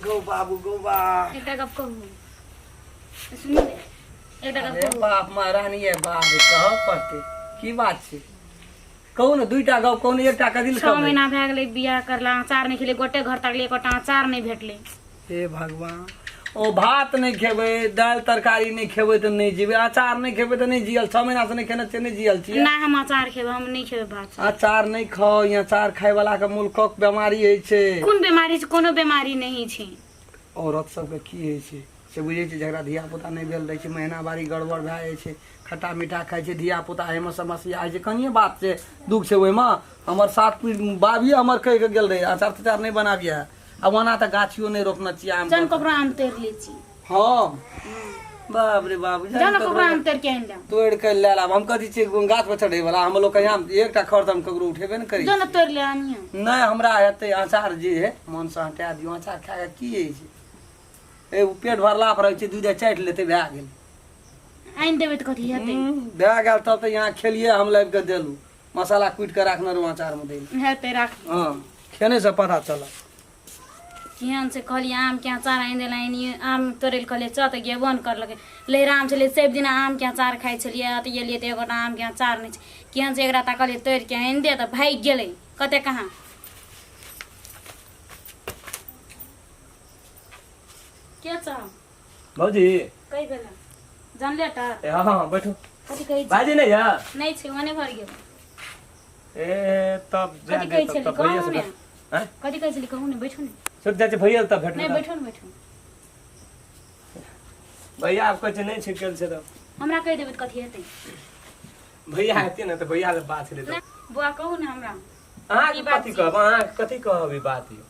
गौ बाबू गौ बा एकटा गप कहू सुनी एकटा गप कहू बाप महारानी है बाप कह पड़ते की बात छे कहू ने दुईटा गप कहू ने एकटा कदिल 6 महीना भए गेलै बियाह करला अचार नहीं खेले गोटे घर तक ले एकोटा अचार नहीं भेटले हे भगवान ओ भात नहीं खेबे दाल तरकारी नहीं खेबे तो नहीं जीवे अचार नहीं खेबे तो नहीं जियल 6 महीना से नहीं खेने नहीं जियल छियै ना हम अचार खेबे हम नहीं खेबे भात अचार नहीं खाओ यहाँ अचार खाय वाला के मुल्कक बीमारी है छे कोन बीमारी छै कोनो बीमारी नहीं छै औरत सब के की है छे से बुझे छे जकरा धिया पुता नहीं भेल रहे छे महीना बारी गड़बड़ भए जाय छे खट्टा मीठा खाय छे धिया पुता है में समस्या है छे कनिए बात छे दुख छे ओय में हमर साथ बाबी हमर कह के गेल रहे अचार तचार नहीं बनाबिया अब वना त गाछियो नहीं रोपना चाहिए आम जन ककरो आम तोड़ ले छी हां बाप रे बाप जन ककरो आम तोड़ के आइन ले तोड़ के ले ला हम कथि छे गाछ पर चढ़े वाला हम लोग कहिया एकटा खर हम ककरो उठेबे न करी जन तोड़ ले आनियो नहीं हमरा हेते अचार जे है मन से हटा दियो अचार खा के की है छे ए पेट भरला पर छे दूध चाट लेते भए गेल आइन देबे त कथि हेतै भए गेल तब त यहाँ खेलिए हम लाइब के देलू मसाला कूट के राखने रहो अचार में देल हेतै राख हां खेने से पता चला केहन से कहलिए आम के अचार आइन देला आम तोड़ल कहलिए च त गेबन करलकै लहराम छलै सब दिन आम के अचार खाइ छलिए त ये लिए त एगोटा आम के अचार नहीं छै केहन से एकरा त कहलिए तोड़ के आइन दे त भाग गेलै कते कहाँ के छ भौजी कई बेला जानले त हां हां बैठो कथि कहै छी बाजी नहीं है नहीं छै ओने भर गेल ए तब जा कथि दे कहै तब छली भैया कहू से ने हैं कथि कहै छली कहू ने बैठो ने सुत जाए भैया तब भेट नहीं बैठो ने बैठो भैया आप कहे नहीं छिकल से तब हमरा कह देबे त कथि हेतै भैया आते ना तो भैया से बात ले ना बुआ कहू ने हमरा हां ई बात कथि कहब हां कथि कहब ई बात यो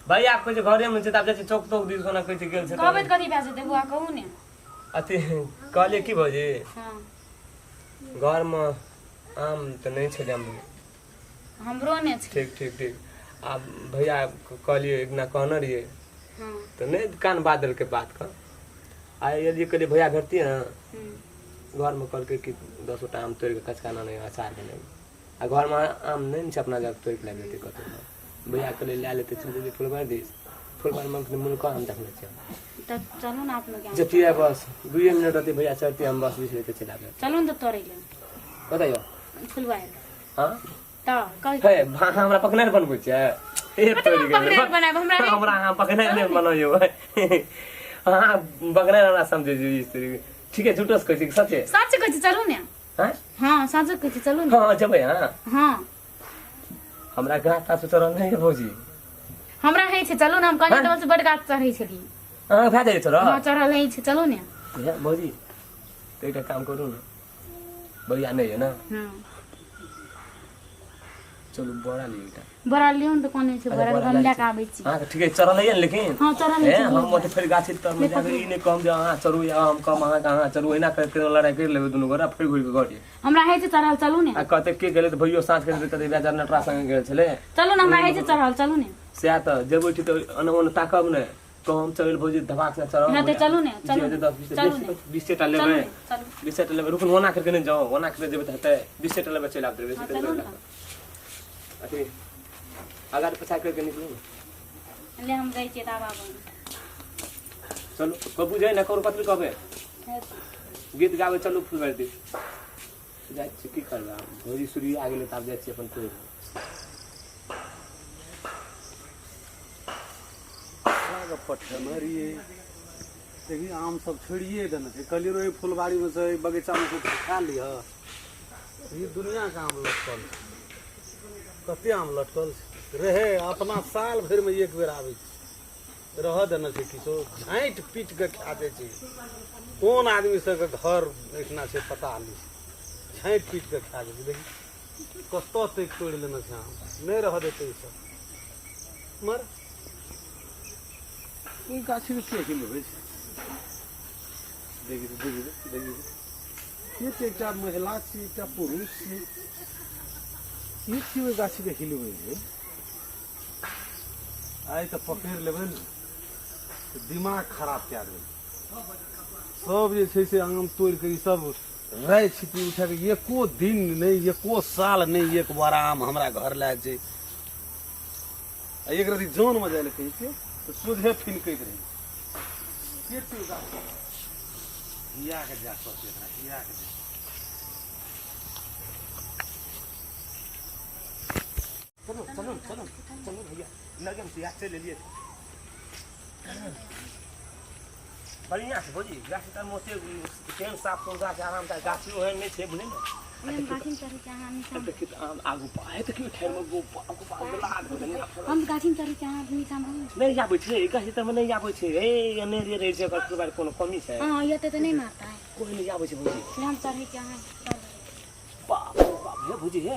भैया आप कहे घरे में छै तब जाए चौक तौक दिस कोना कहे गेल से कहबे त कथि भए जेतै बुआ कहू ने अति कहले की भौजी हां घर में आम तो नहीं छे हम हमरो ने छै ठीक ठीक ठीक अब भैया कहलिए एक ना कहना रहिए हां तो नहीं कान बादल के बात का आए यदि कहलिए भैया भेटती है घर में कल के कि 10 गोटा आम तोड़ के कचकाना नहीं अचार बने आ घर में आम नहीं छै अपना जब तोड़ के लाए देते कत भैया कहले ले लेते चल फुलबार दिस फुलबार में मुल्क आम देखने छै त चलू ना आप लोग जब ये बस 2 मिनट रहते भैया चलते हम बस बीच लेते चला गए चलू न त तोड़ै ले बताइयो फुलवार हां त कहि हे हमरा पकने बनबै छै ए तोड़ के पकड़े बनाब हमरा हां पकने नहीं बनाइयो हां बगने ना समझे जी इस तरीके ठीक है झूठस कहै छी सच है सच कहै छी चलू ने हां हां सच कहै छी चलू ने हां जबै हां हां हमरा गाछ ता चरण नहीं है भौजी हमरा है छै चलू ने हम कनी तो से बड़ गाछ चढ़ै छली हां भए जाय छोरा हां चढ़ल है छै चलू ने या भौजी तो एक काम करू ना भैया नहीं है ना हां चलो बड़ा लिएटा बड़ा लियोन त कोने छै बड़ा हम लेके आबै छी हां ठीक है चढ़ल है लेकिन हां चढ़ल है है हम मत फिर गाछ तर में जाके ई नहीं कम जा हां चढ़ू या हम कम हां कहां चढ़ू एना कर लड़ाई कर लेबे दुनु गोरा फिर घुर के गड़ी हमरा है छै चढ़ल चलू ने आ कहते के गेले तो भैयो साँझ के कते बेजार नटरा संग गेल छले चलू ने हमरा है छै चढ़ल चलू ने से त जेबै ठीक तो अनवन ताकब ने तो हम चल भौजी धमाक से चढ़ब हां त चलू ने चलू 10 20 टा लेबै 20 टा लेबै रुकन होना करके नहीं जाओ होना करके जेबै त हेतै 20 टा लेबै चल आब देबै से चलू चल ने अथी अगर पछा करके निकलू ले हम गई छी दाबा बन चलो बबू जाए ना करू कतरी कहबे गीत गावे चलू फुलबार दी जाय छी की करबा भौजी सूरी आ गेले तब जाय छी अपन तोड़ लाग पट्ठे मारिए देखी आम सब छोड़िए देना छै कलियो रे फुलबाड़ी में से बगीचा में कुछ खा लिया ये दुनिया का आम लटकल कते आम लटकल रहे अपना साल भर में एक बेर आवे छै रह देना छै किछो झाँट पीट के खा दे छै कोन आदमी सब के घर एठना छै पता नहीं झाँट पीट के खा दे छै देखी कत तक तोड़ लेना छै आम नहीं रह देते ई सब मर ई गाछी में के लेबै देखी ये तो एकटा महिला छी एकटा पुरुष छी ये छी गाछी देखी लेबै आई तो पकड़ लेबै ने तो दिमाग खराब कए देबै सब जे छै से आम तोड़ के ई सब राय छिपी उठा के एको दिन नहीं एको साल नहीं एक बार आम हमरा घर लाए छै एक रति जान में जाए कहीं से तो सुधे फिनकैत रही के छै गा हिया के जा सोचे ना हिया के चलो चलो चलो चलो भैया लगन से याद चले लिए बढ़िया से भौजी गाछ तर मोते तेल साफ कर गाछ आराम से गाछ ओहन नहीं छे बुझे ना हम गाछी में चढ़ी चाहा निशा देखित आगू पाए त कि ठेर में गो आगू पाए लाग हो हम गाछी में चढ़ी चाहा निशा में नहीं आबै छै गाछ तर में नहीं आबै छै ए एने रे रे से कर बार कोनो कमी छै हां ये तो नहीं मारता है कोई नहीं आबै छै भौजी हम चढ़ी चाहा बाप रे बाप हे भौजी हे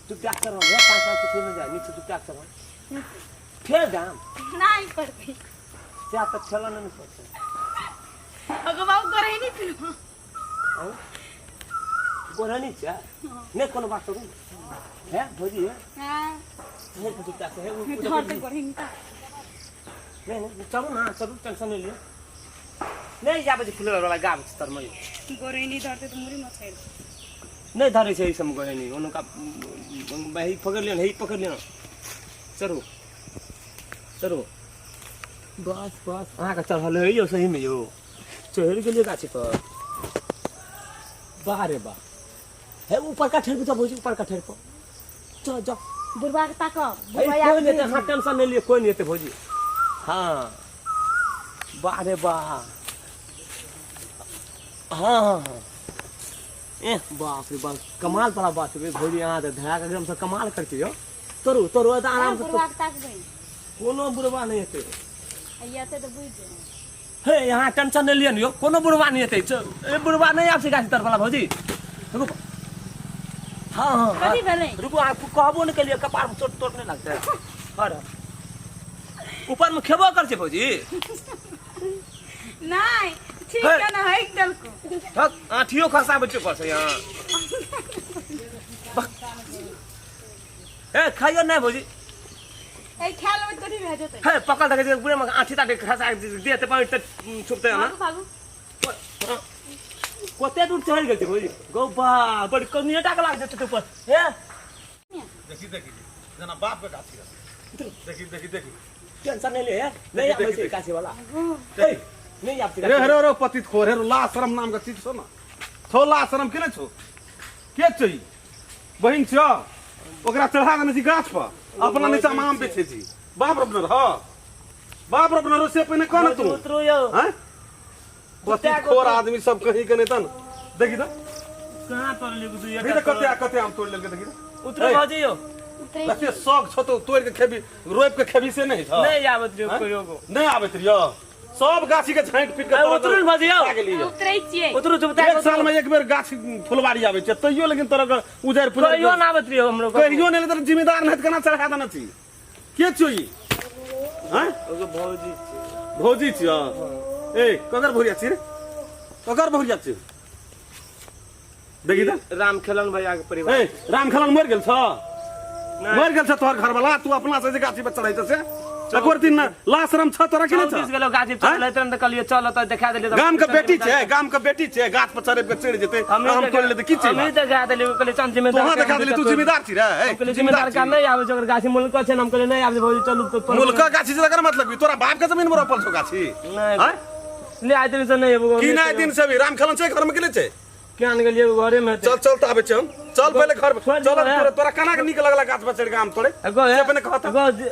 तू ट्रैक्टर में 5-5 कुछ में जा नीचे तू ट्रैक्टर में फेर दाम नहीं पड़ती क्या तक चला नहीं पड़ता अगो बाबू करे नहीं फिर गोरा नहीं चा नहीं कोनो बात तो है भौजी है हां वो तो ट्रैक्टर है वो धर तक करे नहीं नहीं चलो ना चलो टेंशन नहीं लियो नहीं जाबे फुले वाला गाब तर में गोरे नहीं धरते तो मुरी मत छेड़ नहीं धरे छै सब गोरे नहीं उनका ही पकड़ लियो ही पकड़ लियो चलो चलो बस बस आहा का चढ़ल है यो सही में यो चढ़ के लिए गाछी पर बाहर बा है ऊपर का ठेर तो भौजी ऊपर का ठेर पर चल जा बुढ़वा के ताको कोई नहीं लेते हां टेंशन नहीं लिए कोई नहीं लेते भौजी हां बाहर बा हां हां ए बाप रे बाप कमाल वाला बात है भौजी यहां तो धरा के एकदम से कमाल करती हो तोरो तोरो आराम से बुढ़वा के ताक गई कोनो बुढ़वा नहीं हेते ये तो बुझ गए हे यहाँ टेंशन नहीं लियन यो कोनो बुढ़वा नहीं हेते ए बुढ़वा नहीं आपसे गाछ तर वाला भौजी रुक हां हां कथी भेलै रुको आपको कहबो नहीं के लिए कपार में चोट टोट नहीं लगता है अरे ऊपर में खेबो कर छे भौजी नहीं ठीक है ना है एकदम को हक आठियो खसा बच्चे पर से यहाँ ए खाइयो नहीं भौजी ए ख्याल में कथी भे जते हे पकड़ दे पूरे में आठी ताटे खसा देते पानी छुपते है ना भागू कोते दूर चढ़ गेल भौजी गो बा बड़ कनियाटा के लाग जते ऊपर हे देखी देखी जना बाप के गाछी रहे देखी देखी देखी टेंशन नहीं ले नहीं आवे से कासे वाला ए नहीं आपसे रे रे रे पतित खोर रे ला शरम नाम का चीज छो ना छो ला शरम के छो के छै बहिन छ ओकरा चढ़ा देने छी गाछ पर अपना नीचा में आम बेचे छी बाप रबनर हां बाप रबनर से पहले कौन तू उतरो यो हैं पतित खोर आदमी सब कहीं के नेतन देखी त कहां तोड़ ले गुदु देखी त कते आम तोड़ लेके देखी त उतरो भौजी यो लते शौक छ तो तोड़ के खेबी रोप के खेबी से नहीं छ नहीं आवत रे कोयोगो नहीं आबत रियो सब गाछी के झांट पीट के उतरो भौजी यो उतरै छियै उतरो चुपता एक साल में एक बेर गाछ फुलवारी आवे छै तइयो लेकिन तोरा उजर फुल कहियो ना आवत रे हमरो कहियो नहीं तर जिम्मेदार नहीं केना चढ़ा देना छी के छियो ई हैं ओगो भौजी भौजी छियो ए ककर भौरिया छी रे ककर भौरिया छी देखी त राम खेलन भैया के परिवार ए राम खलन मर गेल छ मर गेल छ तोहर घर वाला तू अपना से गाछी पे चढ़ै छ से एक दिन लाशरम छ तोरा कि नहीं छ गेलो गाछी चढ़ले त कहलिए चल त देखा देले गाम के बेटी छै गाम के बेटी छै गाछ पर चढ़े के चढ़ जेते हम तोड़ ले त की छै हम देखा देले कहले चल जिम्मेदार तोहा देखा देले तू जिम्मेदार छी रे कहले जिम्मेदार का नहीं आवे जगर गाछी मुल्क छै हम कहले नहीं आवे भौजी चलू तो मुल्क गाछी से कर मतलब तोरा बाप के जमीन में रोपल छौ गाछी नहीं हैं ले आइ दिन से नहीं एबो की नहीं दिन से भी राम खलन छै घर में गेले छै केन गेलिए घरे में चल चल त आबे छै हम चल पहले घर चल तोरा कना के निक लगला गाछ पर चढ़ के आम तोड़े एगो से पहले कहत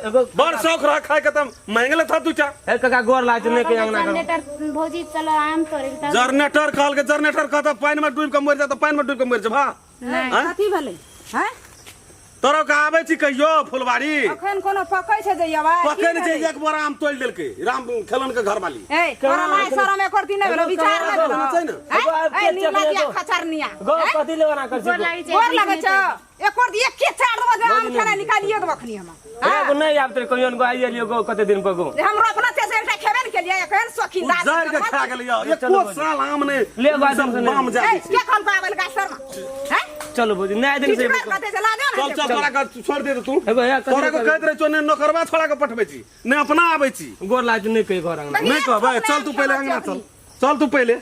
एगो बड़ शौक रह खाए के तुम मांगले था तू चा ए काका गोर लाज नहीं के अंगना कर जनरेटर भौजी चलो आम तोड़े त जनरेटर कहल के जनरेटर कहता पानी में डूब के मर जा त पानी में डूब के मर जा भा नहीं कथी भेलै हैं तोरा का आबे छी कहियो फुलवारी अखन कोनो पकै छै जइयाबा पकड़ छै एक बार आम तोड़ देलके राम खलन के घर वाली ए तोरा लाय शरम एक दिन भेलो विचार कहना ना छै ना ए नीला दिया खचरनिया गो कथी लेवना कर गोर लागि छै गोर लगे छ एक के चार दो आम खाना निकालिए दो अखनी हम एगो नहीं आब त कहियो गो आइए लियो गो कते दिन पर गो हमरो अपना से एकटा खेबे न के लिए एखन सखी लाज उजार के खा गेलियो एको साल आम ने ले बादम से बाम जा ए के खल पावल का शर्मा हैं चलो भौजी नहीं दिन से कते चला दे चल चल तोरा के छोड़ दे तू एगो या तोरा को कहत रहे चोने नौकरवा छोड़ा के पठबे छी ने अपना आबे छी गोर लाज नहीं के घर अंगना नहीं कहबे चल तू पहले अंगना चल तू पहले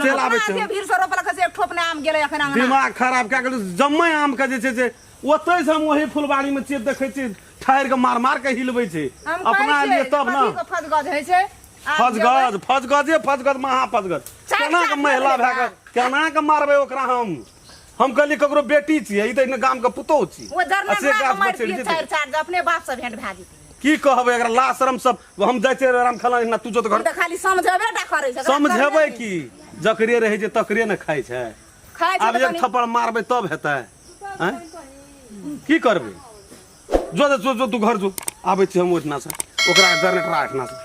चल आबे छी भीड़ से रोपल के एक ठोप ने आम गेले एखन अंगना दिमाग खराब क्या कर जम्मे आम का जे छै से ओतै से हम वही फुलबाड़ी में चेत देखै छी ठाड़ के मार के हिलबै छै हम अपना कहै लिए छियै, तब कथी न के फसगज होइ छै आब जेबै। फजगज महा फजगज चारि केना के चारि महिला मारबै भए के केना के मारबै ओकरा हम कहली ककरो बेटी छियै ई तऽ गाम के पुतौह छी ओ जरना आ से भाग गाछ पर मारि चढ़ि दियै जेतै। चारि अपने बाप से भेंट भए जेतै। की कहबै एकरा ला शरम सब हम जाइ छै राम खला ना तू जो हम घर तऽ खाली समझेबे टा करै छै। समझेबै की जकरे रहै छै तकरे ने खाइ छै। खाइ छै आब तऽ एक कनि- थप्पड़ मारबै तब हेतै हैं की करबै जो जो जो तू घर जो आबै छी हम ओहिठना से ओकरा जनरेटर राखना से